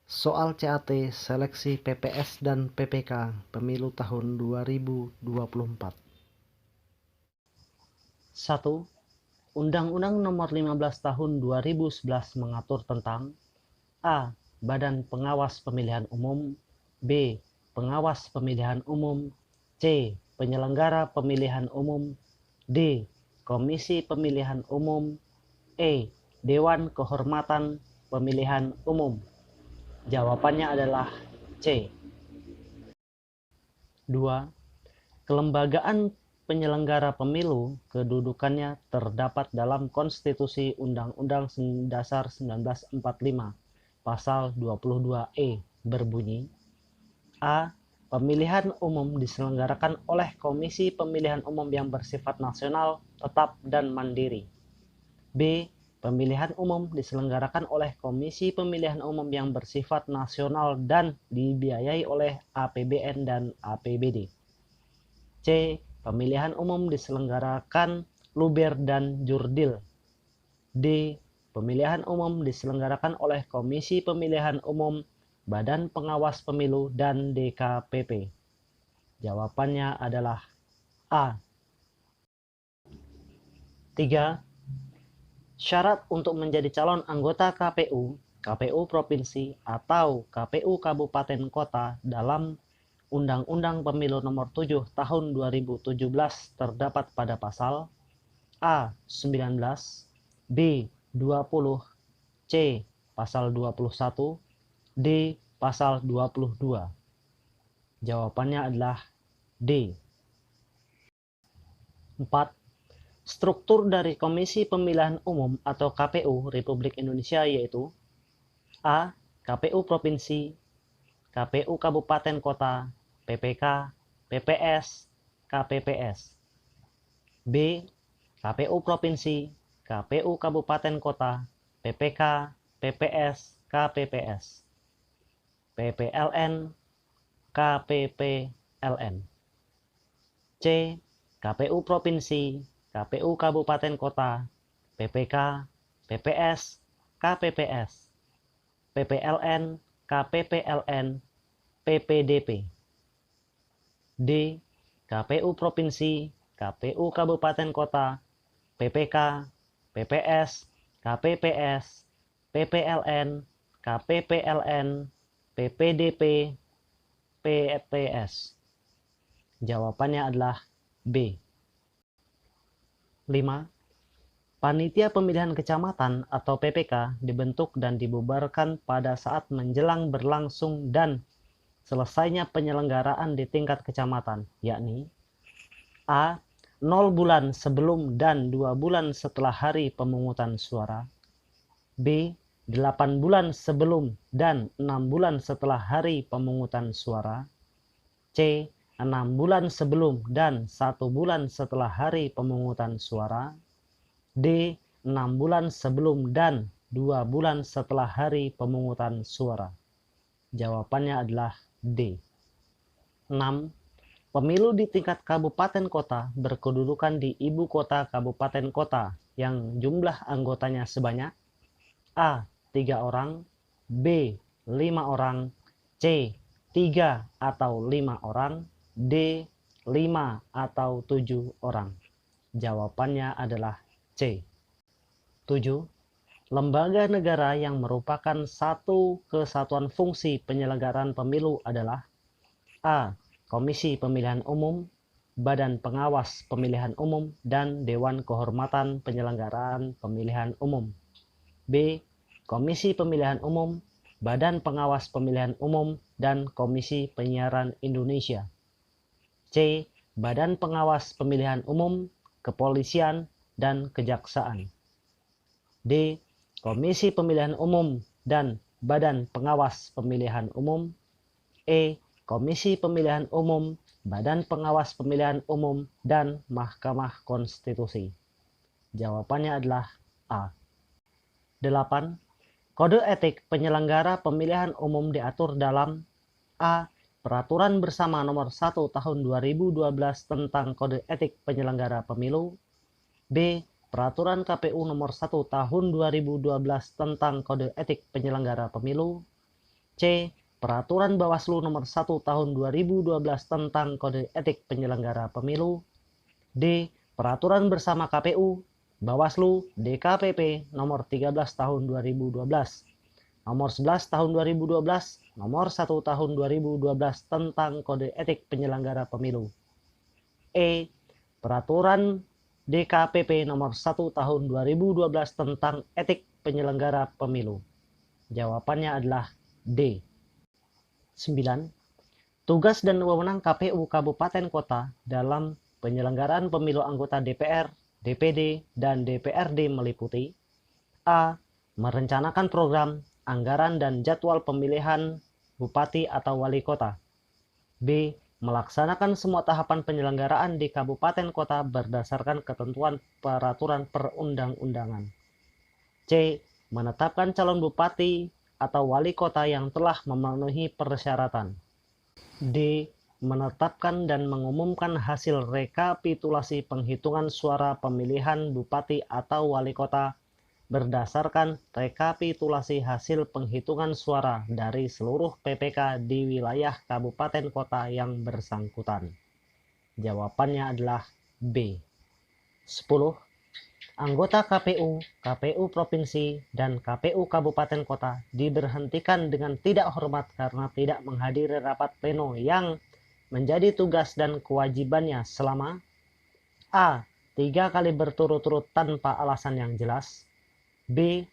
Soal CAT Seleksi PPS dan PPK Pemilu tahun 2024. 1. Undang-Undang Nomor 15 Tahun 2011 mengatur tentang A. Badan Pengawas Pemilihan Umum, B. Pengawas Pemilihan Umum, C. Penyelenggara Pemilihan Umum, D. Komisi Pemilihan Umum, E. Dewan Kehormatan Pemilihan Umum. Jawabannya adalah C. 2. Kelembagaan penyelenggara pemilu kedudukannya terdapat dalam Konstitusi Undang-Undang Dasar 1945 Pasal 22E berbunyi A. Pemilihan umum diselenggarakan oleh Komisi Pemilihan Umum yang bersifat nasional, tetap, dan mandiri. B. Pemilihan umum diselenggarakan oleh Komisi Pemilihan Umum yang bersifat nasional dan dibiayai oleh APBN dan APBD. C. Pemilihan umum diselenggarakan Luber dan Jurdil. D. Pemilihan umum diselenggarakan oleh Komisi Pemilihan Umum, Badan Pengawas Pemilu, dan DKPP. Jawabannya adalah A. 3. Syarat untuk menjadi calon anggota KPU, KPU Provinsi, atau KPU Kabupaten Kota dalam Undang-Undang Pemilu Nomor 7 Tahun 2017 terdapat pada pasal A. 19, B. 20, C. Pasal 21, D. Pasal 22. Jawabannya adalah D. 4. Struktur dari Komisi Pemilihan Umum atau KPU Republik Indonesia yaitu A. KPU Provinsi, KPU Kabupaten Kota, PPK, PPS, KPPS. B. KPU Provinsi, KPU Kabupaten Kota, PPK, PPS, KPPS. PPLN, KPPLN. C. KPU Provinsi, KPU Kabupaten Kota, PPK, PPS, KPPS. PPLN, KPPLN, PPDP. D. KPU Provinsi, KPU Kabupaten Kota, PPK, PPS, KPPS, PPLN, KPPLN, PPDP, PPS. Jawabannya adalah B. 5. Panitia Pemilihan Kecamatan atau PPK dibentuk dan dibubarkan pada saat menjelang berlangsung dan selesainya penyelenggaraan di tingkat kecamatan, yakni A. 0 bulan sebelum dan 2 bulan setelah hari pemungutan suara, B. 8 bulan sebelum dan 6 bulan setelah hari pemungutan suara, C. 6 bulan sebelum dan 1 bulan setelah hari pemungutan suara, D. 6 bulan sebelum dan 2 bulan setelah hari pemungutan suara. Jawabannya adalah D. 6. Pemilu di tingkat kabupaten kota berkedudukan di ibu kota kabupaten kota yang jumlah anggotanya sebanyak A. 3 orang, B. 5 orang, C. 3 atau 5 orang, D. 5 atau 7 orang. Jawabannya adalah C. 7. Lembaga negara yang merupakan satu kesatuan fungsi penyelenggaraan pemilu adalah A. Komisi Pemilihan Umum, Badan Pengawas Pemilihan Umum, dan Dewan Kehormatan Penyelenggaraan Pemilihan Umum. B. Komisi Pemilihan Umum, Badan Pengawas Pemilihan Umum, dan Komisi Penyiaran Indonesia. C. Badan Pengawas Pemilihan Umum, Kepolisian, dan Kejaksaan. D. Komisi Pemilihan Umum dan Badan Pengawas Pemilihan Umum. E. Komisi Pemilihan Umum, Badan Pengawas Pemilihan Umum, dan Mahkamah Konstitusi. Jawabannya adalah A. 8. Kode etik penyelenggara pemilihan umum diatur dalam A. Peraturan Bersama Nomor 1 Tahun 2012 tentang Kode Etik Penyelenggara Pemilu, B. Peraturan KPU Nomor 1 Tahun 2012 tentang Kode Etik Penyelenggara Pemilu, C. Peraturan Bawaslu Nomor 1 Tahun 2012 tentang Kode Etik Penyelenggara Pemilu. D. Peraturan Bersama KPU, Bawaslu, DKPP Nomor 13 Tahun 2012, Nomor 11 Tahun 2012, Nomor 1 Tahun 2012 tentang Kode Etik Penyelenggara Pemilu. E. Peraturan DKPP Nomor 1 Tahun 2012 tentang Etik Penyelenggara Pemilu. Jawabannya adalah D. 9. Tugas dan wewenang KPU Kabupaten Kota dalam penyelenggaraan pemilu anggota DPR, DPD, dan DPRD meliputi: A. Merencanakan program, anggaran, dan jadwal pemilihan bupati atau wali kota. B. Melaksanakan semua tahapan penyelenggaraan di kabupaten kota berdasarkan ketentuan peraturan perundang-undangan. C. Menetapkan calon bupati atau wali kota yang telah memenuhi persyaratan. D. Menetapkan dan mengumumkan hasil rekapitulasi penghitungan suara pemilihan bupati atau wali kota berdasarkan rekapitulasi hasil penghitungan suara dari seluruh PPK di wilayah kabupaten kota yang bersangkutan. Jawabannya adalah B. 10. Anggota KPU, KPU Provinsi, dan KPU Kabupaten Kota diberhentikan dengan tidak hormat karena tidak menghadiri rapat pleno yang menjadi tugas dan kewajibannya selama: A. 3 kali berturut-turut tanpa alasan yang jelas. B.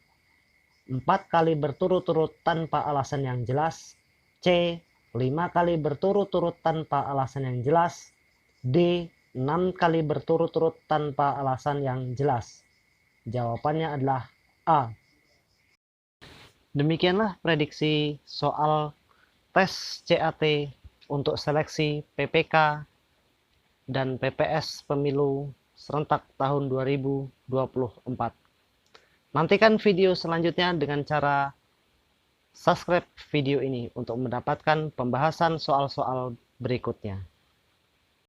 4 kali berturut-turut tanpa alasan yang jelas. C. 5 kali berturut-turut tanpa alasan yang jelas. D. 6 kali berturut-turut tanpa alasan yang jelas. Jawabannya adalah A. Demikianlah prediksi soal tes CAT untuk seleksi PPK dan PPS Pemilu serentak tahun 2024. Nantikan video selanjutnya dengan cara subscribe video ini untuk mendapatkan pembahasan soal-soal berikutnya.